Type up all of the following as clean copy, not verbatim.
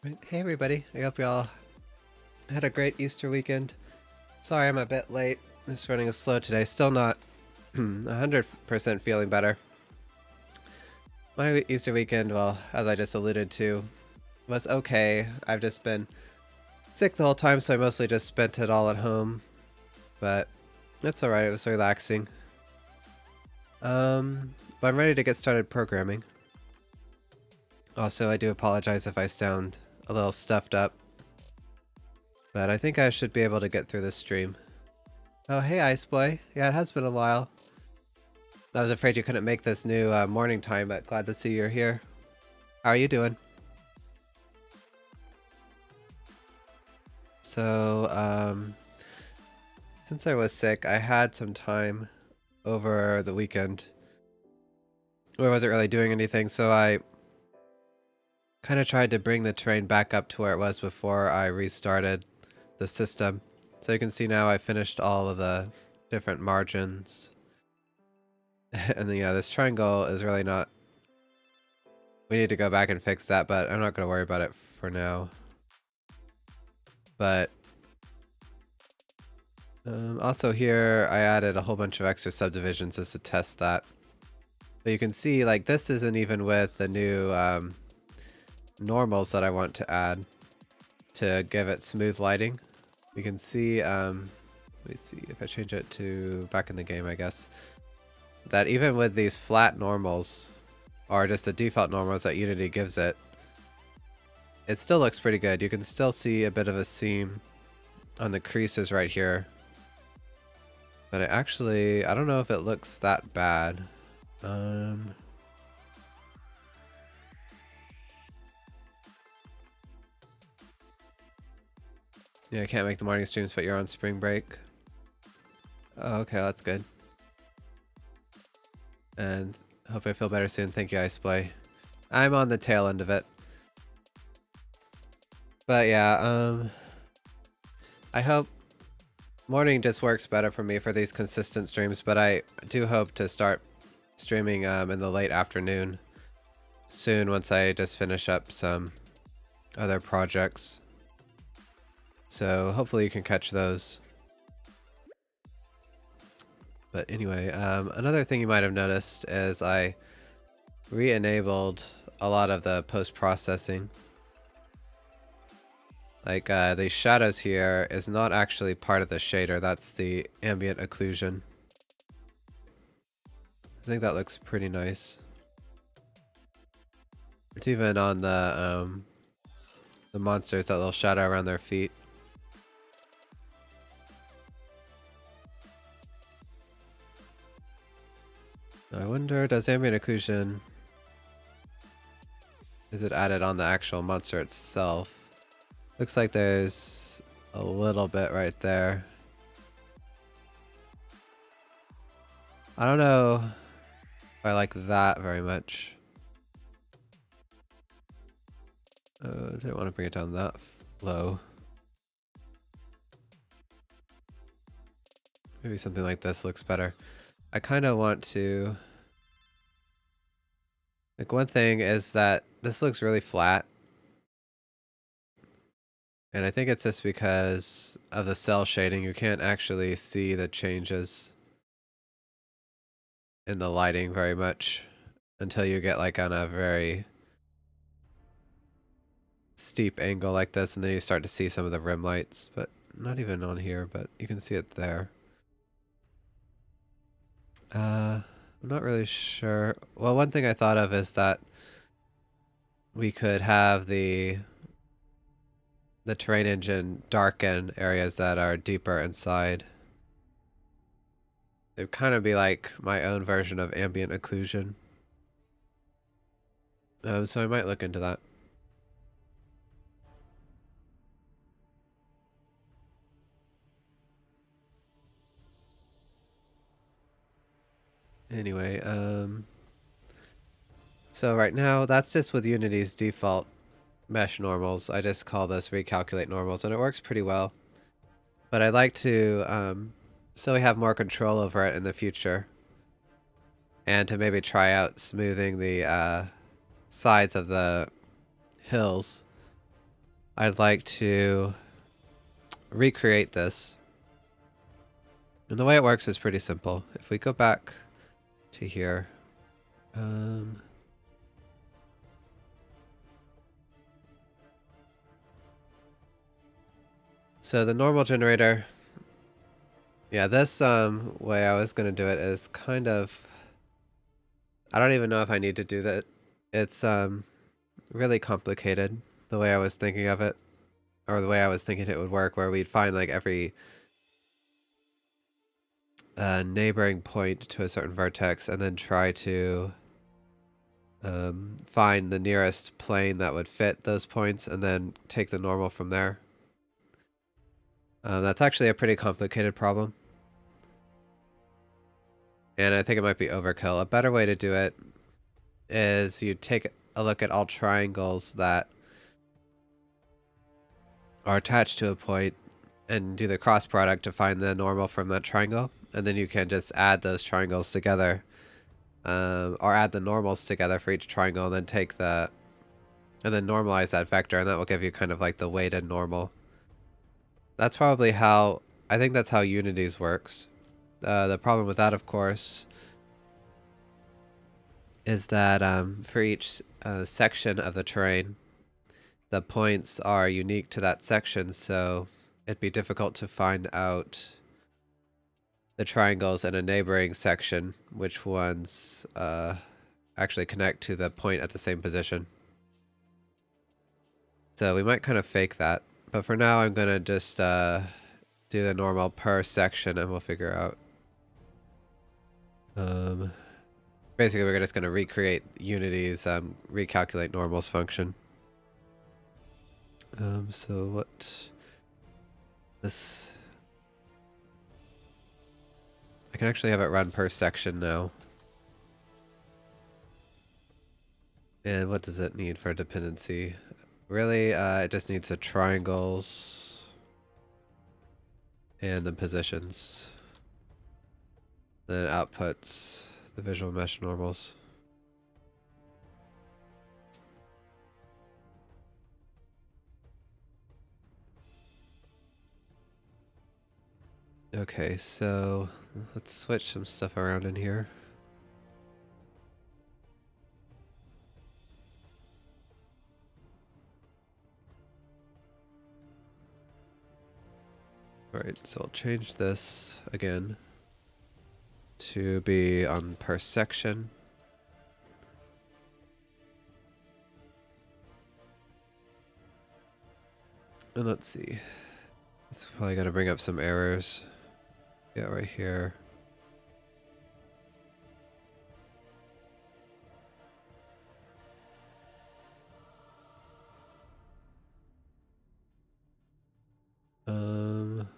Hey everybody, I hope y'all had a great Easter weekend. Sorry I'm a bit late. Just running slow today. Still not 100% feeling better. My Easter weekend, well, as I just alluded to, was okay. I've just been sick the whole time, so I mostly just spent it all at home. But that's alright, it was relaxing. But I'm ready to get started programming. Also, I do apologize if I sound a little stuffed up. But I think I should be able to get through this stream. Oh, hey, Ice Boy. Yeah, it has been a while. I was afraid you couldn't make this new morning time, but glad to see you're here. How are you doing? So, since I was sick, I had some time over the weekend where I wasn't really doing anything, so I kind of tried to bring the terrain back up to where it was before I restarted the system. So you can see now I finished all of the different margins. And then, yeah, this triangle is really not... We need to go back and fix that, but I'm not going to worry about it for now. But also here, I added a whole bunch of extra subdivisions just to test that. But you can see, like, this isn't even with the new normals that I want to add to give it smooth lighting. You can see, let me see if I change it to back in the game, I guess, that even with these flat normals, or just the default normals that Unity gives it, it still looks pretty good. You can still see a bit of a seam on the creases right here. But it actually, I don't know if it looks that bad. Yeah, I can't make the morning streams, but you're on spring break. Oh, okay, that's good. And hope I feel better soon. Thank you, Iceplay. I'm on the tail end of it. But yeah, I hope morning just works better for me for these consistent streams, but I do hope to start streaming in the late afternoon soon once I just finish up some other projects. So hopefully you can catch those. But anyway, another thing you might have noticed is I re-enabled a lot of the post-processing. Like the shadows here is not actually part of the shader, that's the ambient occlusion. I think that looks pretty nice. It's even on the monsters, that little shadow around their feet. I wonder, does ambient occlusion, is it added on the actual monster itself? Looks like there's a little bit right there. I don't know if I like that very much. Didn't want to bring it down that low. Maybe something like this looks better. I kind of want to... Like, one thing is that this looks really flat. And I think it's just because of the cell shading, you can't actually see the changes in the lighting very much until you get like on a very steep angle like this, and then you start to see some of the rim lights, but not even on here, but you can see it there. I'm not really sure. Well, one thing I thought of is that we could have the terrain engine darken areas that are deeper inside. It'd kind of be like my own version of ambient occlusion. So I might look into that. Anyway, so right now that's just with Unity's default mesh normals. I just call this recalculate normals, and it works pretty well. But I'd like to so we have more control over it in the future, and to maybe try out smoothing the sides of the hills. I'd like to recreate this. And the way it works is pretty simple. If we go back to here, so the normal generator, yeah, this way I was going to do it is kind of, I don't even know if I need to do that. It's really complicated the way I was thinking of it, or the way I was thinking it would work, where we'd find like every neighboring point to a certain vertex and then try to find the nearest plane that would fit those points and then take the normal from there. That's actually a pretty complicated problem. And I think it might be overkill. A better way to do it is you take a look at all triangles that are attached to a point and do the cross product to find the normal from that triangle. And then you can just add those triangles together, or add the normals together for each triangle and then take the, and then normalize that vector, and that will give you kind of like the weighted normal. That's probably how, I think that's how Unity's works. The problem with that, of course, is that for each section of the terrain, the points are unique to that section, so it'd be difficult to find out the triangles in a neighboring section, which ones actually connect to the point at the same position. So we might kind of fake that, but for now I'm going to just do the normal per section and we'll figure out. Basically we're just going to recreate Unity's recalculate normals function. So what this, I can actually have it run per section now. And what does it need for dependency? Really, it just needs the triangles and the positions. Then it outputs the visual mesh normals. Okay, so let's switch some stuff around in here. Alright, so I'll change this again to be on per section. And let's see. It's probably going to bring up some errors. Yeah, right here.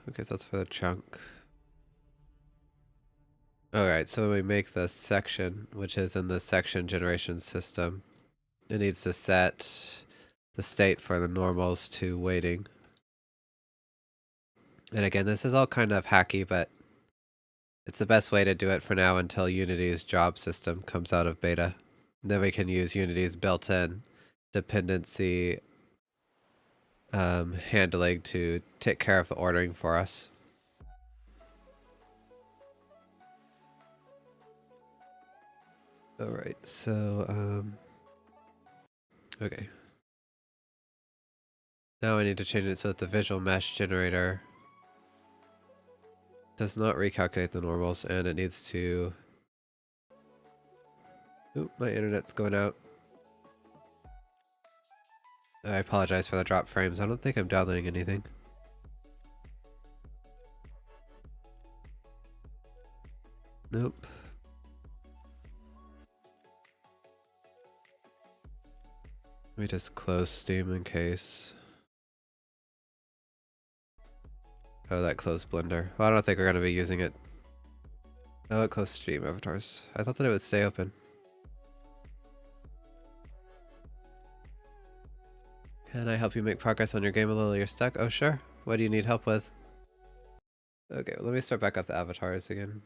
Okay, so that's for the chunk. Alright, so when we make the section, which is in the section generation system, it needs to set the state for the normals to weighting. And again, this is all kind of hacky, but it's the best way to do it for now until Unity's job system comes out of beta. Then we can use Unity's built-in dependency handling to take care of the ordering for us. Alright, so, okay. Now I need to change it so that the visual mesh generator does not recalculate the normals, and it needs to... Oop, my internet's going out. I apologize for the drop frames. I don't think I'm downloading anything. Nope. Let me just close Steam in case. Oh, that closed Blender. Well, I don't think we're going to be using it. Oh, it closed Steam avatars. I thought that it would stay open. Can I help you make progress on your game a little? You're stuck? Oh, sure. What do you need help with? Okay, well, let me start back up the avatars again.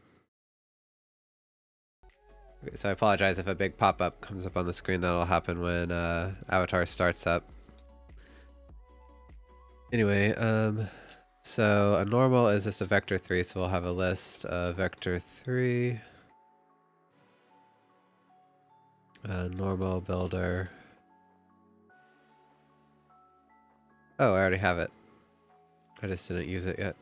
Okay, so I apologize if a big pop-up comes up on the screen. That'll happen when Avatar starts up. Anyway, so a normal is just a vector 3, so we'll have a list of vector 3. Normal builder. Oh, I already have it. I just didn't use it yet.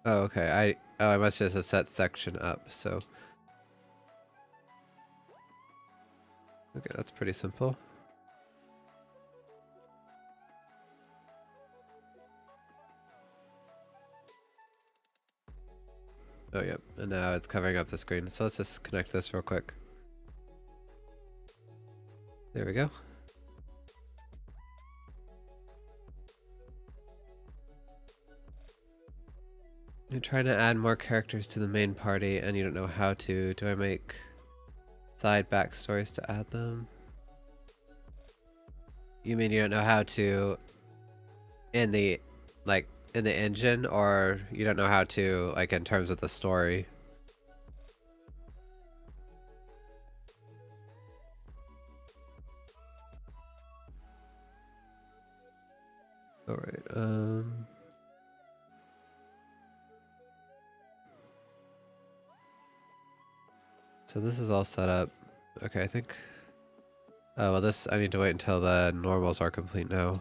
Oh, okay. I must just have set section up, so. Okay, that's pretty simple. Oh, yep. And now it's covering up the screen. So let's just connect this real quick. There we go. You're trying to add more characters to the main party and you don't know how to. Do I make side backstories to add them? You mean you don't know how to in the engine, or you don't know how to like in terms of the story? Alright, so this is all set up. Okay, I think... Oh, well this, I need to wait until the normals are complete now.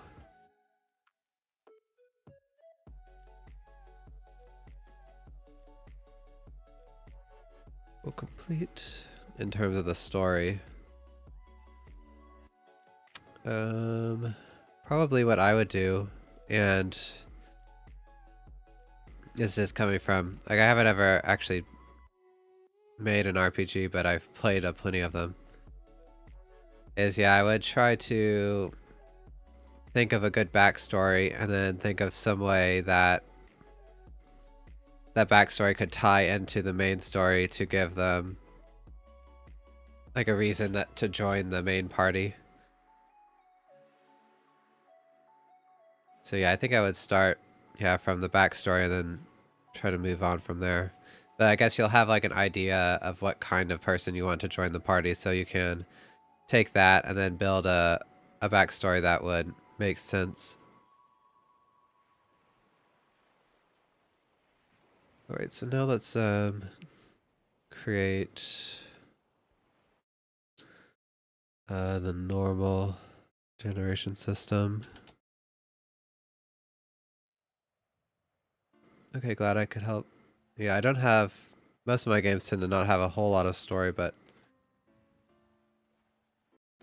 Well, complete in terms of the story. Probably what I would do, and it's just coming from, like, I haven't ever actually made an RPG, but I've played plenty of them, is yeah, I would try to think of a good backstory and then think of some way that that backstory could tie into the main story to give them like a reason that to join the main party. So yeah, I think I would start, yeah, from the backstory and then try to move on from there. But I guess you'll have like an idea of what kind of person you want to join the party, so you can take that and then build a backstory that would make sense. Alright, so now let's create the normal generation system. Okay, glad I could help. Yeah, I don't have... Most of my games tend to not have a whole lot of story, but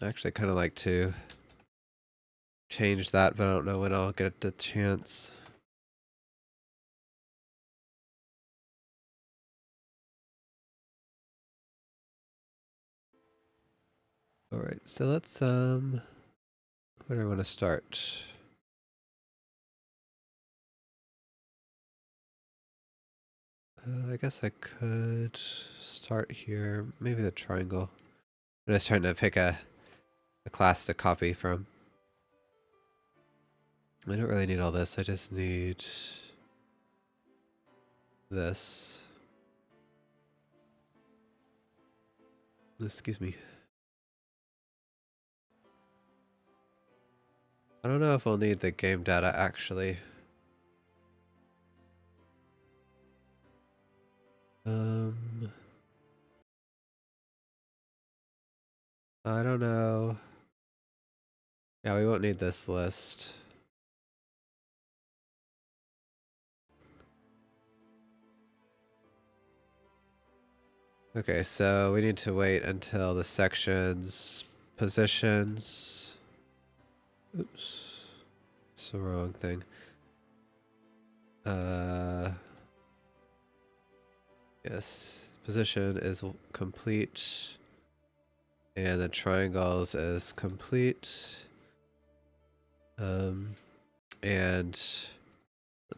I actually kind of like to change that, but I don't know when I'll get the chance. Alright, so let's, where do I want to start? I guess I could start here. Maybe the triangle. I'm just trying to pick a class to copy from. I don't really need all this, I just need this. Excuse me. I don't know if we'll need the game data actually. I don't know. Yeah, we won't need this list. Okay, so we need to wait until the sections positions. Oops. It's the wrong thing. Yes. Position is complete. And the triangles is complete. And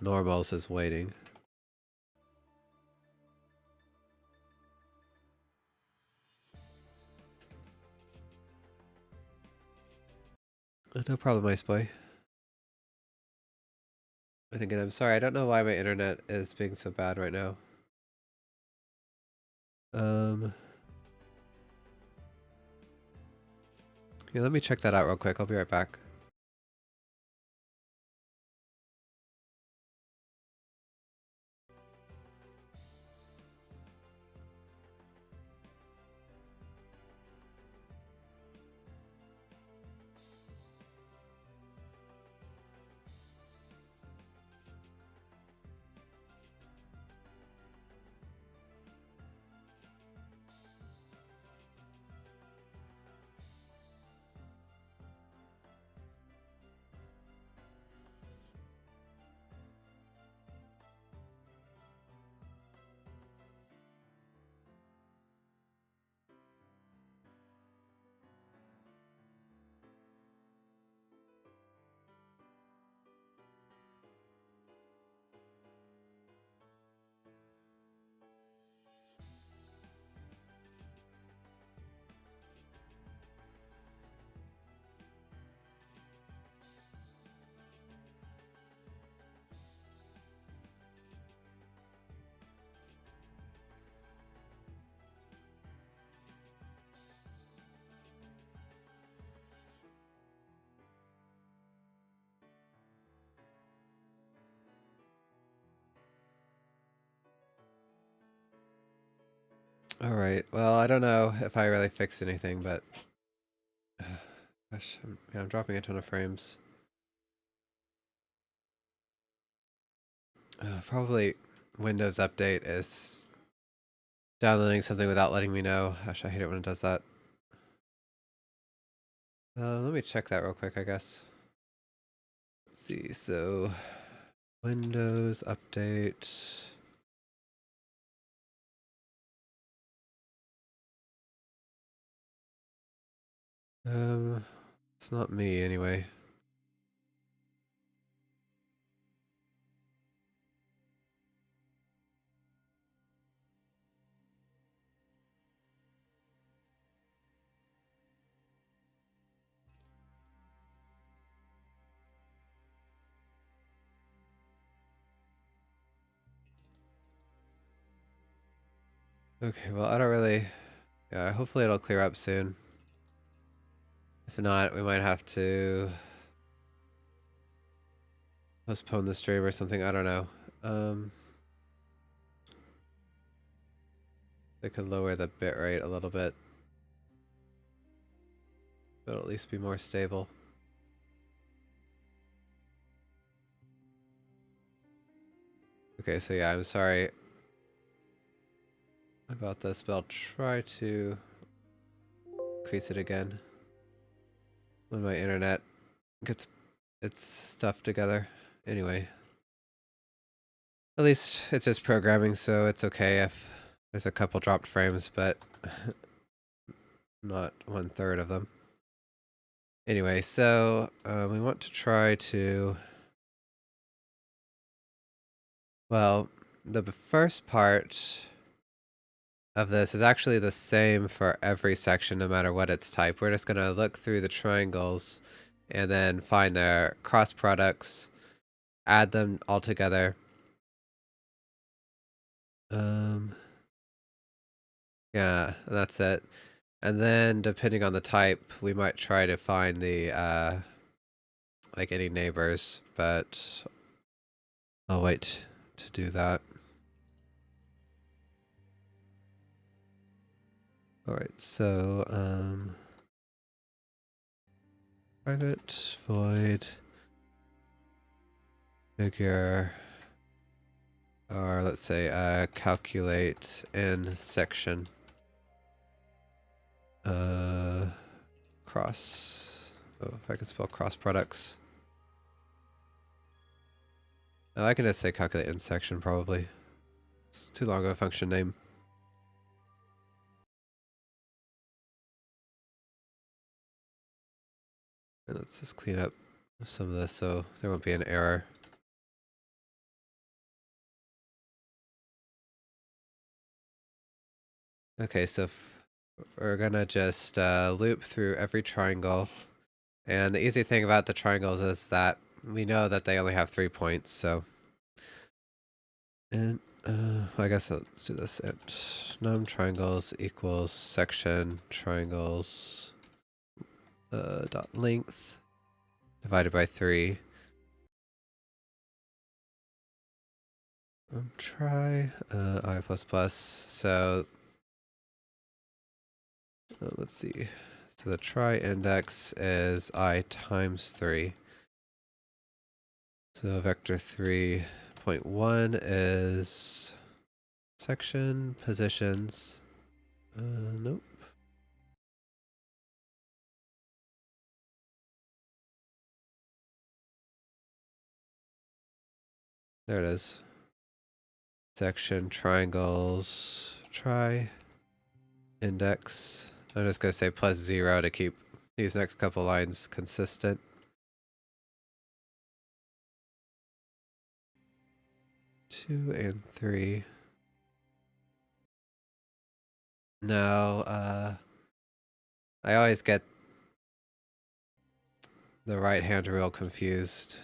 normals is waiting. No problem, Ice Boy. And again, I'm sorry, I don't know why my internet is being so bad right now. Yeah, let me check that out real quick. I'll be right back. Alright, well, I don't know if I really fixed anything, but... gosh, I'm dropping a ton of frames. Probably Windows Update is downloading something without letting me know. Gosh, I hate it when it does that. Let me check that real quick, I guess. Let's see, so... Windows Update... it's not me anyway. Okay, well, I don't really... Yeah, hopefully it'll clear up soon. If not, we might have to postpone the stream or something. I don't know. They could lower the bitrate a little bit, but at least be more stable. Okay, so yeah, I'm sorry about this, but I'll try to increase it again when my internet gets its stuff together. Anyway, at least it's just programming, so it's okay if there's a couple dropped frames, but not 1/3 of them. Anyway, so we want to try to... Well, the first part of this is actually the same for every section, no matter what its type. We're just going to look through the triangles and then find their cross products, add them all together. Yeah, that's it. And then, depending on the type, we might try to find the, like any neighbors, but I'll wait to do that. Alright, so, private void figure, or let's say, calculate in section. Cross. Oh, if I can spell cross products. Oh, I can just say calculate in section probably. It's too long of a function name. And let's just clean up some of this so there won't be an error. Okay, so we're gonna just loop through every triangle. And the easy thing about the triangles is that we know that they only have 3 points, so... And, I guess let's do this. Num triangles equals section triangles dot length divided by 3. Try I plus plus. So let's see. So the try index is I times 3. So vector 3.1 is section positions. Nope. There it is. Section triangles try index. I'm just going to say plus 0 to keep these next couple lines consistent. Two and 3. No, I always get the right hand rule confused.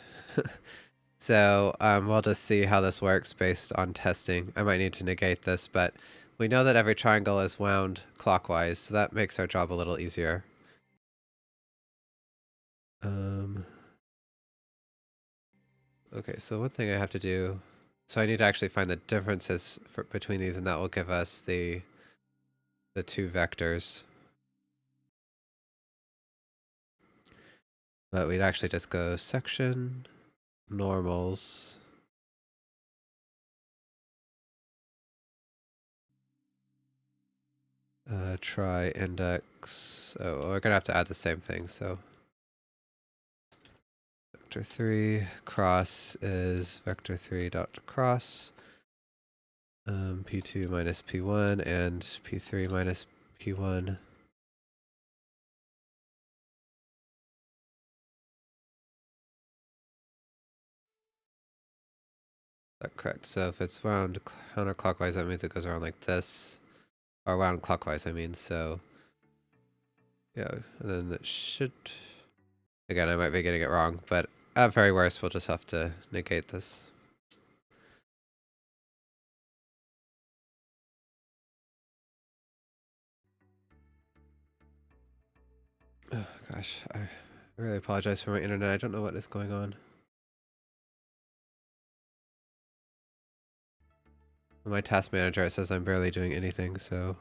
So we'll just see how this works based on testing. I might need to negate this, but we know that every triangle is wound clockwise, so that makes our job a little easier. Okay, so one thing I have to do, so I need to actually find the differences between these, and that will give us the two vectors. But we'd actually just go section, normals, try index. Oh, well, we're gonna have to add the same thing, so vector 3 cross is vector 3 dot cross, p2 minus p1 and p3 minus p1. Is that correct? So if it's wound counterclockwise, that means it goes around like this. Or wound clockwise, I mean, so yeah, and then it should, again, I might be getting it wrong, but at very worst, we'll just have to negate this. Oh gosh, I really apologize for my internet. I don't know what is going on. On my task manager, it says I'm barely doing anything, so.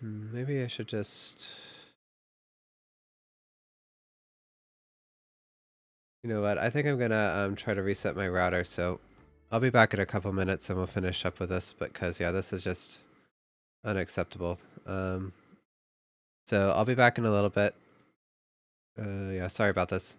Maybe I should just. You know what? I think I'm gonna try to reset my router, so I'll be back in a couple minutes and we'll finish up with this because yeah, this is just unacceptable. So I'll be back in a little bit. Yeah, sorry about this.